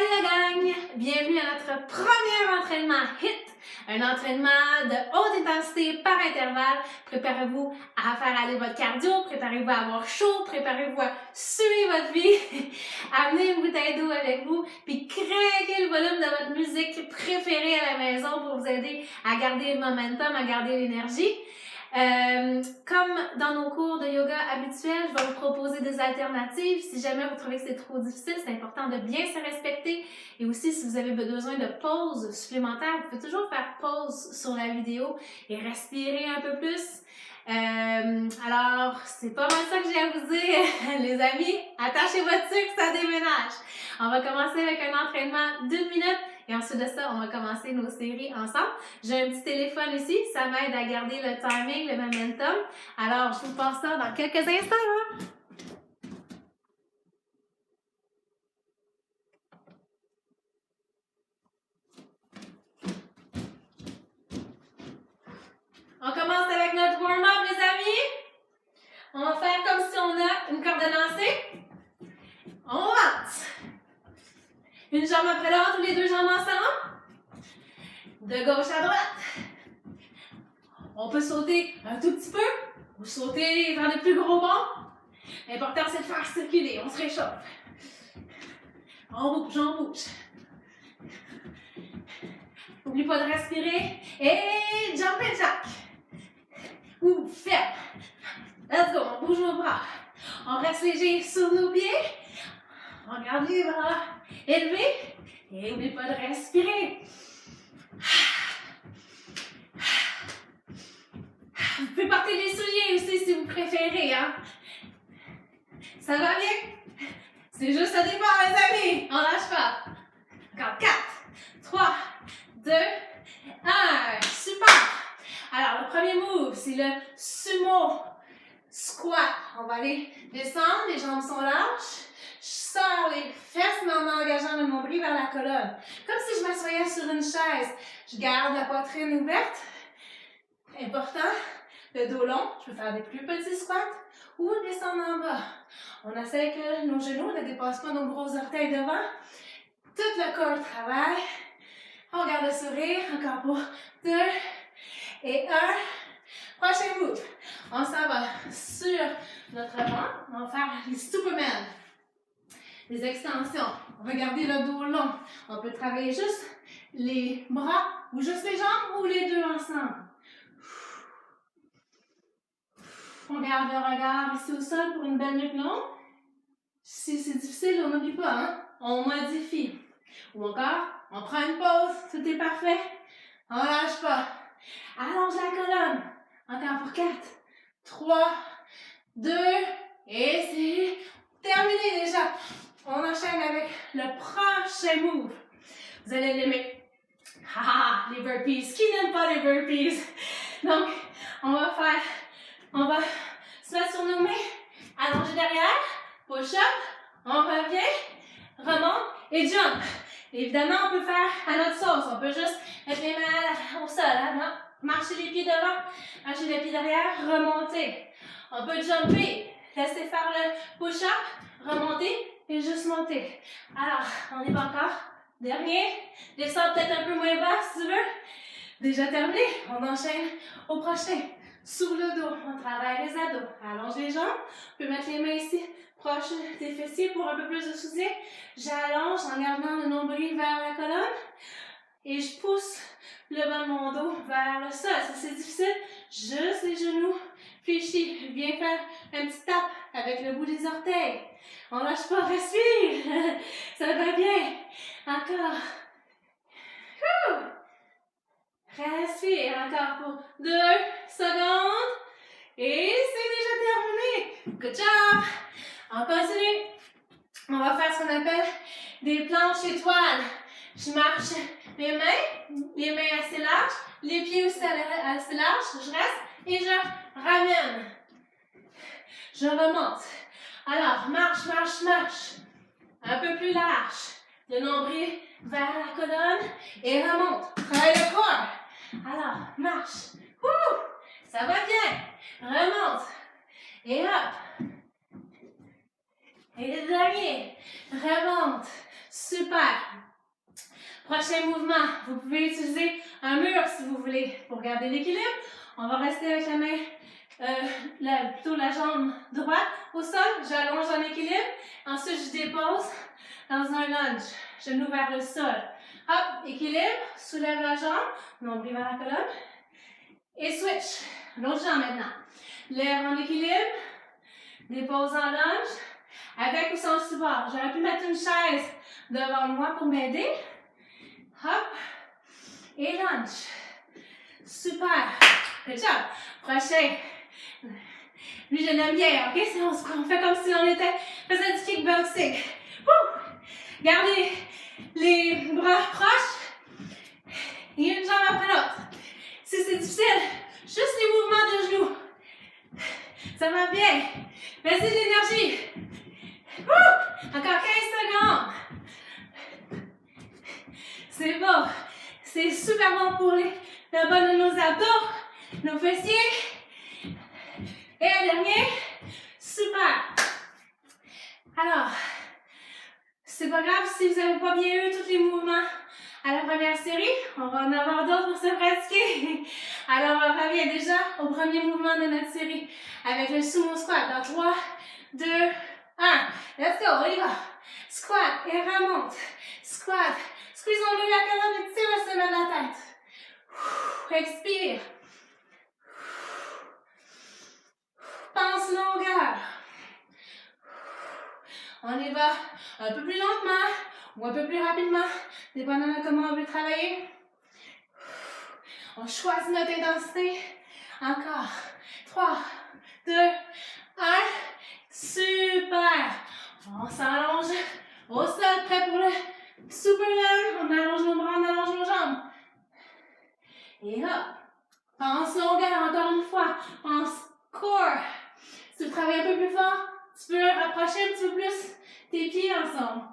Salut la gang! Bienvenue à notre premier entraînement HIIT, un entraînement de haute intensité par intervalle. Préparez-vous à faire aller votre cardio, préparez-vous à avoir chaud, préparez-vous à suer votre vie. Amenez une bouteille d'eau avec vous, puis craquez le volume de votre musique préférée à la maison pour vous aider à garder le momentum, à garder l'énergie. Comme dans nos cours de yoga habituels, je vais vous proposer des alternatives. Si jamais vous trouvez que c'est trop difficile, c'est important de bien se respecter. Et aussi, si vous avez besoin de pauses supplémentaires, vous pouvez toujours faire pause sur la vidéo et respirer un peu plus. Alors, c'est pas mal ça que j'ai à vous dire, les amis. Attachez votre sucre, ça déménage. On va commencer avec un entraînement d'1 minute. Et ensuite de ça, on va commencer nos séries ensemble. J'ai un petit téléphone ici, ça m'aide à garder le timing, le momentum. Alors, je vous passe ça dans quelques instants. Hein? On commence avec notre warm-up, les amis. On va faire comme si on a une corde à lancer. On rentre. Une jambe après l'autre, les deux jambes ensemble. De gauche à droite. On peut sauter un tout petit peu ou sauter vers le plus gros bond. L'important, c'est de faire circuler. On se réchauffe. On bouge, on bouge. N'oublie pas de respirer. Et jump and jack. Ou ferme. Let's go. On bouge nos bras. On reste léger sur nos pieds. On garde les bras élevés. Et n'oublie pas de respirer. Vous pouvez porter les souliers aussi si vous préférez. Hein? Ça va bien? C'est juste au départ, les amis. On lâche pas. Encore 4, 3, 2, 1. Super. Alors, le premier move, c'est le sumo squat. On va aller descendre. Les jambes sont lâches. Je sors les fesses, mais en engageant le nombril vers la colonne. Comme si je m'assoyais sur une chaise. Je garde la poitrine ouverte. Important. Le dos long. Je peux faire des plus petits squats ou descendre en bas. On essaie que nos genoux ne dépassent pas nos gros orteils devant. Tout le corps travaille. On garde le sourire. Encore pour 2 et 1. Prochain move. On s'en va sur notre banc. On va faire les Superman. Les extensions. On va garder le dos long. On peut travailler juste les bras ou juste les jambes ou les deux ensemble. On garde le regard ici au sol pour une belle nuque longue. Si c'est difficile, on n'oublie pas, hein? On modifie. Ou encore, on prend une pause, tout est parfait. On lâche pas. Allonge la colonne. Encore pour 4, 3, 2, et c'est terminé déjà. On enchaîne avec le prochain move. Vous allez l'aimer. Les burpees. Qui n'aime pas les burpees? Donc, on va se mettre sur nos mains, allonger derrière, push up, on revient, remonte et jump. Évidemment, on peut faire à notre sauce. On peut juste mettre les mains au sol, hein? Marcher les pieds devant, marcher les pieds derrière, remonter. On peut jumper, laisser faire le push-up, remonter et juste monter. Alors, on n'est pas encore. Dernier, descends peut-être un peu moins bas si tu veux. Déjà terminé, on enchaîne au prochain. Sur le dos, on travaille les abdos. Allonge les jambes. On peut mettre les mains ici, proches des fessiers pour un peu plus de soutien. J'allonge en gardant le nombril vers la colonne. Et je pousse le bas de mon dos vers le sol. Si c'est difficile, juste les genoux fléchis. Viens faire un petit tap avec le bout des orteils. On lâche pas, respire. Ça va bien. Encore. Respire encore pour 2 secondes. Et c'est déjà terminé. Good job. On continue. On va faire ce qu'on appelle des planches étoiles. Je marche les mains assez larges, les pieds aussi assez larges. Je reste et je ramène. Je remonte. Alors, marche, marche, marche. Un peu plus large. Le nombril vers la colonne et remonte. Travaille le corps. Alors, marche. Ça va bien. Remonte. Et hop. Et le dernier. Remonte. Super. Super. Prochain mouvement, vous pouvez utiliser un mur si vous voulez pour garder l'équilibre. On va rester avec la main, plutôt la jambe droite au sol. J'allonge en équilibre. Ensuite, je dépose dans un lunge. Genou vers le sol. Hop, équilibre. Soulève la jambe. Nombril vers la colonne. Et switch. L'autre jambe maintenant. Lève en équilibre. Dépose en lunge. Avec ou sans support. J'aurais pu mettre une chaise devant moi pour m'aider. Hop. Et lunge. Super. Good job. Prochain. Lui, je l'aime bien. OK? On fait comme si on faisait du kickboxing. Woo! Gardez les bras proches. Et une jambe après l'autre. Si c'est difficile, juste les mouvements de genoux. Ça va bien. Merci de l'énergie. Encore 15 secondes. C'est bon. C'est super bon pour le bas de nos abdos, nos fessiers. Et un dernier. Super. Alors, c'est pas grave si vous n'avez pas bien eu tous les mouvements à la première série. On va en avoir d'autres pour se pratiquer. Alors, on revient déjà au premier mouvement de notre série avec le sumo squat dans 3, 2, 1. Let's go, on y va. Squat et remonte. Squat. Squeeze en haut la colonne et tire le sommet de la tête. Expire. Pense longueur. On y va un peu plus lentement ou un peu plus rapidement, dépendamment de comment on veut travailler. On choisit notre intensité. Encore. 3, 2, 1. Super. On s'allonge au sol, prêt pour le super lunge. On allonge nos bras, on allonge nos jambes. Et hop. Pense longueur, encore une fois. Pense core. Si tu travailles un peu plus fort, tu peux rapprocher un petit peu plus tes pieds ensemble.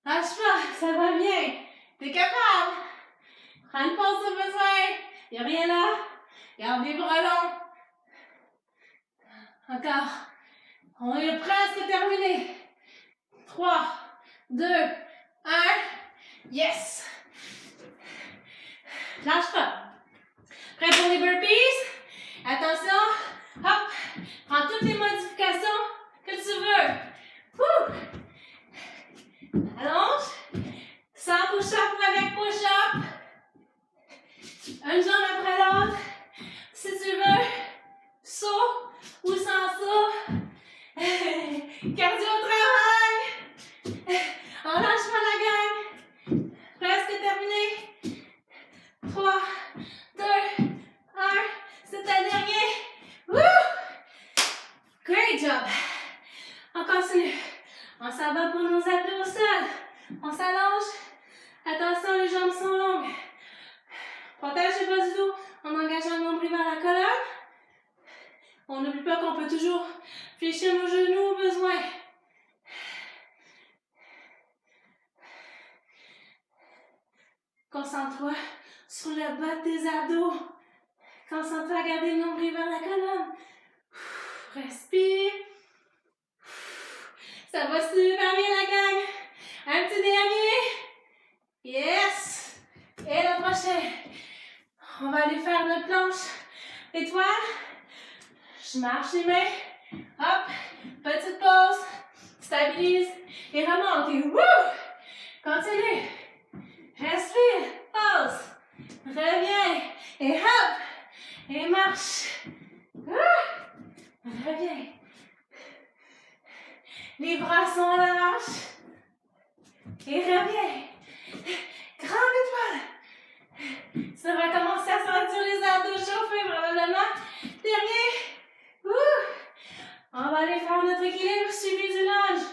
Lâche pas, ça va bien. T'es capable. Prends une pause au besoin. Y'a rien là. Garde les bras longs. Encore. On est presque terminé. 3, 2, 1. Yes. Lâche pas. Prêt pour les burpees? Attention. Hop. Prends toutes les modifications que tu veux. Wouh. Allonge. Sans push-up ou avec push-up. Une jambe après l'autre. Si tu veux. Saut ou sans saut. Cardio au travail. On lâche pas la gang. Presque terminé. 3, 2, 1. C'est ta dernière. Woo! Great job. On continue. On s'en va pour nos abdos au sol. On s'allonge. Attention, les jambes sont longues. Protège les bas du dos en engageant le nombril vers la colonne. On n'oublie pas qu'on peut toujours fléchir nos genoux au besoin. Concentre-toi sur le bas de tes abdos. Concentre-toi à garder le nombril vers la colonne. Respire. Ça va super bien la gang. Un petit dernier. Yes. Et le prochain. On va aller faire notre planche étoile. Je marche les mains. Hop. Petite pause. Stabilise. Et remonte. Et wouh. Continue. Respire. Pause. Reviens. Et hop. Et marche. Reviens. Les bras sont larges. Et reviens. Grande étoile. Ça va commencer à sentir les abdos chauffer probablement. Dernier. On va aller faire notre équilibre suivi du lunge.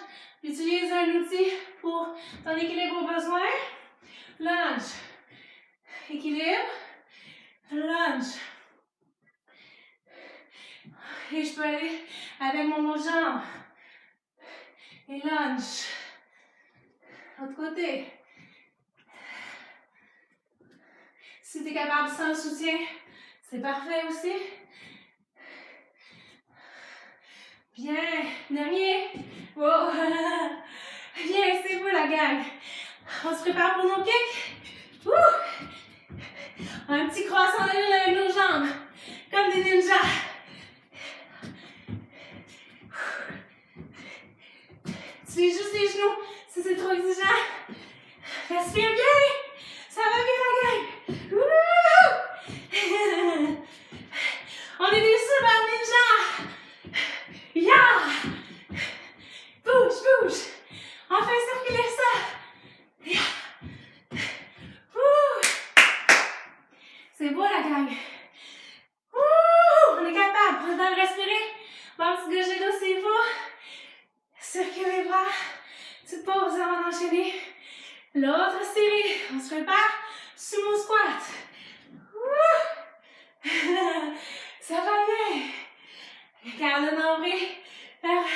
Utilise un outil pour ton équilibre au besoin. Lunge. Équilibre. Lunge. Et je peux aller avec mon autre jambe. Et lunge. L'autre côté. Si tu es capable sans soutien, c'est parfait aussi. Bien. Dernier. Oh. Bien, c'est vous la gang. On se prépare pour nos kicks. Un petit croissant de lune avec nos jambes. Comme des ninjas. Utilise juste les genoux si c'est trop exigeant. Respire bien. Ça va bien la gang. On est des super ninjas. Yeah! Bouge, bouge. On fait circuler ça. Yeah. C'est beau la gang. On est capable. Prenez le temps de respirer. Bon petit gorgée d'eau s'il faut. Circulez les bras. Petite pause avant d'enchaîner. L'autre série. On se prépare. Sumo squat. Ça va bien. Garde le nombril vers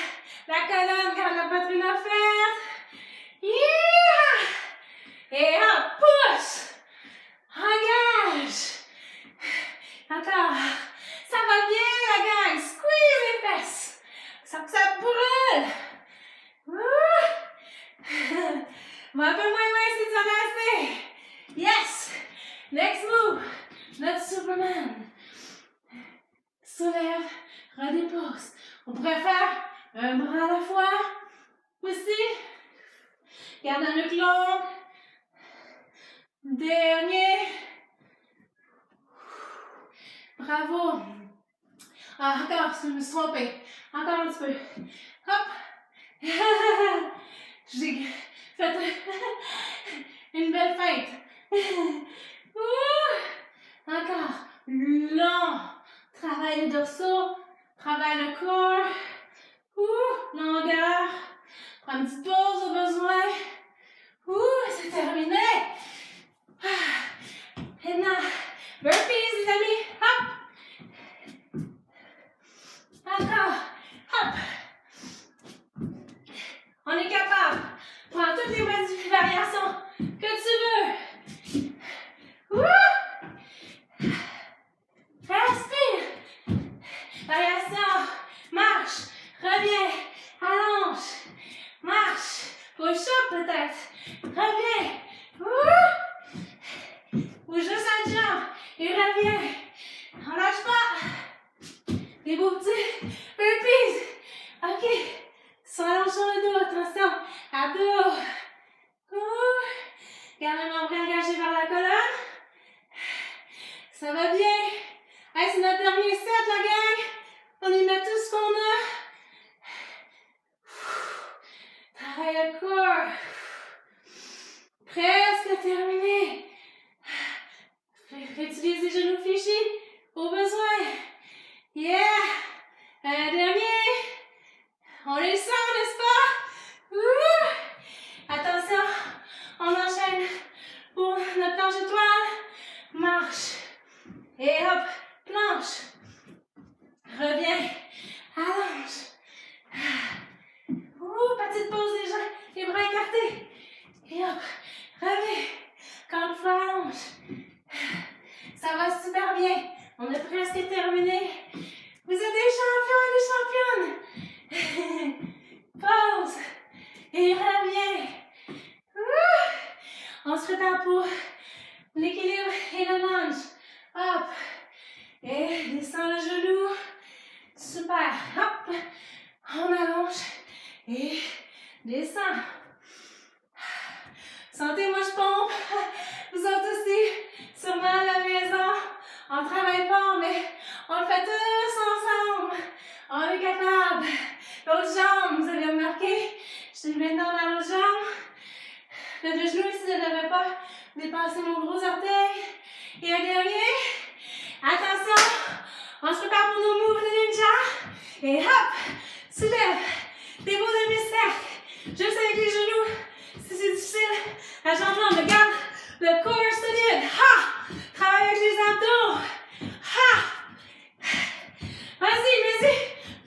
la colonne, garde la poitrine offerte. Yeah! Et hop, push! Engage! Encore. Ça va bien la gang. Squeeze les fesses. Ça brûle. Va un peu moins loin si tu en as assez. Yes! Next move. Notre Superman. Soulève, redépose. On pourrait faire un bras à la fois. Aussi. Garde la nuque longue. Dernier. Bravo. Ah, encore, je me suis trompée. Encore un petit peu. Hop. J'ai fait une belle feinte. Encore. Long. Travaille les dorsaux. Travaille le corps. Longueur. Prends une petite pause au besoin. C'est terminé. Maintenant, burpees les amis. Hop. Encore. Hop. On est capable. Prends toutes les variations que tu veux. Respire. Variation. Marche. Reviens. Allonge. Marche. Push-up peut-être. Reviens. Ou juste un jump. Et reviens. On lâche pas. Des beaux petits burpees. OK. S'allonge sur le dos. Attention. Abdos. Garde le nombril engagé vers la colonne. Ça va bien. Hey, c'est notre dernier set, la gang. On y met tout ce qu'on a. Travaille le corps. Presque terminé. Réutilise les genoux fléchis au besoin. Yeah. Un dernier. On les sent, n'est-ce pas? Attention. On enchaîne pour notre planche étoile. Marche. Et hop, planche. Reviens. Allonge. Petite pause les bras écartés. Et hop, reviens. Encore une fois, allonge. Ça va super bien. On est presque terminé. Vous êtes des champions et des championnes. Pause. Et reviens. On se prépare pour l'équilibre et le lunge. Hop. Et descend le genou. Super. Hop. On allonge. Et descend. Sentez-moi, je pompe. Vous autres aussi. Sûrement à la maison. On travaille pas, mais on le fait tous ensemble. On est capable. L'autre jambe, vous avez remarqué. Je suis maintenant dans l'autre jambe. Le deux genoux ici ne devrait pas dépasser mon gros orteil. Et un dernier. Attention. On se prépare pour nos moves de ninja. Et hop. Soulève. Des beaux demi-cercles. Juste avec les genoux. Si c'est difficile, la jambe garde le corps solide. Ha! Travaille avec les abdos. Ha! Vas-y.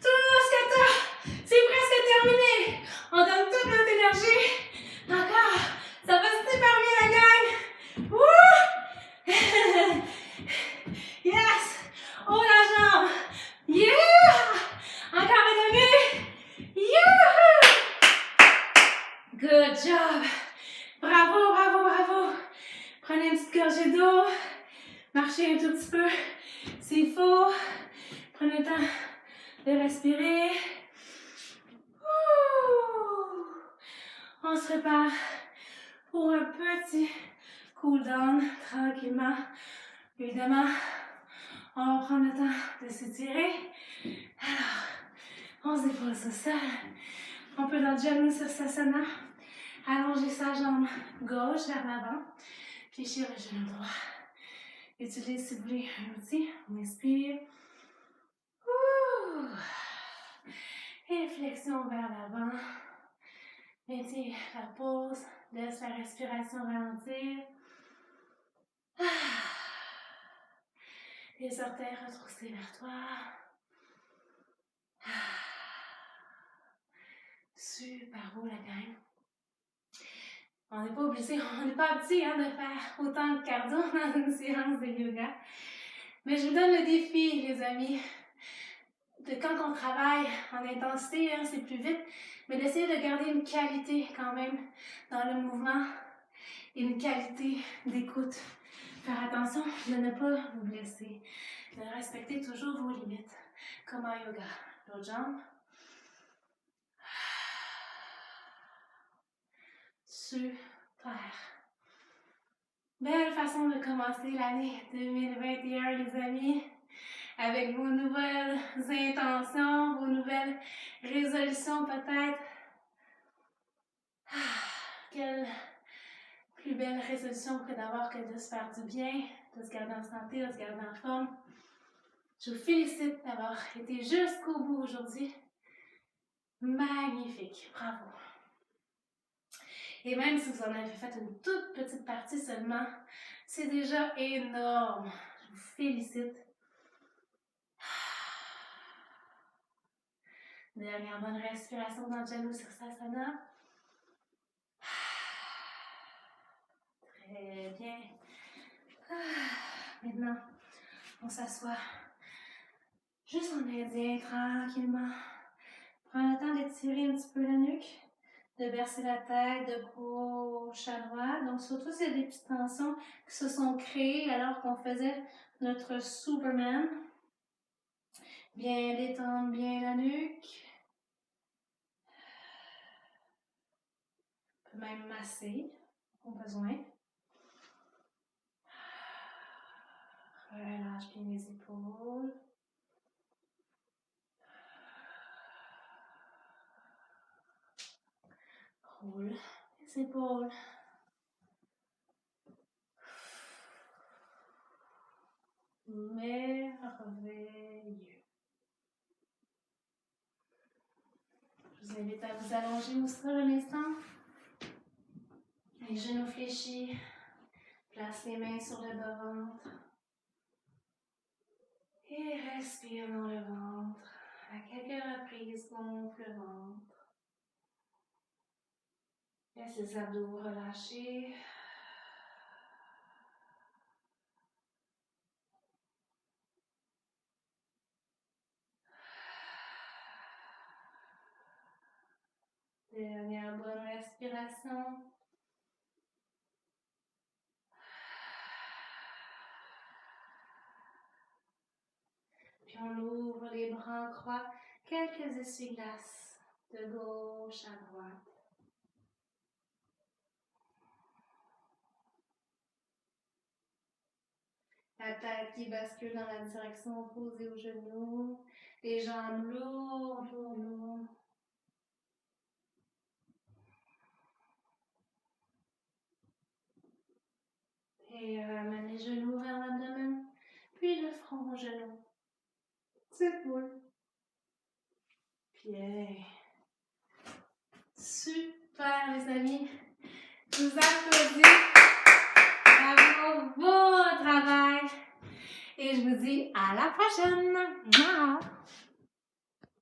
Tout ce que t'as. C'est presque terminé. On donne toute notre énergie. Encore. Ça va super bien la gang. Wouh! Yes! Oh la jambe. Yeah! Encore un demi. Youhou! Good Marchez un tout petit peu s'il faut. Prenez le temps de respirer. Ouh. On se prépare pour un petit cool down tranquillement. Évidemment, on va prendre le temps de s'étirer. Alors, on se dépose au sol. On peut dans Janu Sirsasana allonger sa jambe gauche vers l'avant. Fléchir le genou droit. Utilisez si vous voulez un outil. On inspire. Ouh. Et flexion vers l'avant. Mettez la pause. Laisse la respiration ralentir. Les orteils retroussés vers toi. Super beau la gang. On n'est pas obligé, on n'est pas habitué de faire autant de cardio dans une séance de yoga. Mais je vous donne le défi, les amis, de quand on travaille en intensité, c'est plus vite, mais d'essayer de garder une qualité quand même dans le mouvement et une qualité d'écoute. Faire attention de ne pas vous blesser, de respecter toujours vos limites, comme en yoga. L'autre jambe. Super. Belle façon de commencer l'année 2021, les amis, avec vos nouvelles intentions, vos nouvelles résolutions peut-être. Quelle plus belle résolution que d'avoir que de se faire du bien, de se garder en santé, de se garder en forme. Je vous félicite d'avoir été jusqu'au bout aujourd'hui. Magnifique, bravo. Et même si vous en avez fait une toute petite partie seulement, c'est déjà énorme. Je vous félicite. Dernière bonne respiration dans Janu Sirsasana. Très bien. Maintenant, on s'assoit juste en indien, tranquillement. Prends le temps d'étirer un petit peu la nuque, de verser la tête de gauche à droite. Donc, surtout, c'est des petites tensions qui se sont créées alors qu'on faisait notre Superman. Bien détendre bien la nuque. On peut même masser au besoin. Relâche bien les épaules. Roule les épaules. Merveilleux. Je vous invite à vous allonger au sol un instant. Les genoux fléchis. Place les mains sur le bas-ventre. Et respire dans le ventre. À quelques reprises, gonfle le ventre. Laisse les abdos relâchés. Dernière bonne respiration. Puis on ouvre les bras en croix. Quelques essuie-glaces de gauche à droite. La tête qui bascule dans la direction opposée aux genoux. Les jambes lourdes, lourdes, lourdes. Et ramène les genoux vers l'abdomen. Puis le front aux genoux. C'est cool. Bien. Super les amis. Je vous applaudis. Bravo, beau travail. Et je vous dis à la prochaine. Ciao.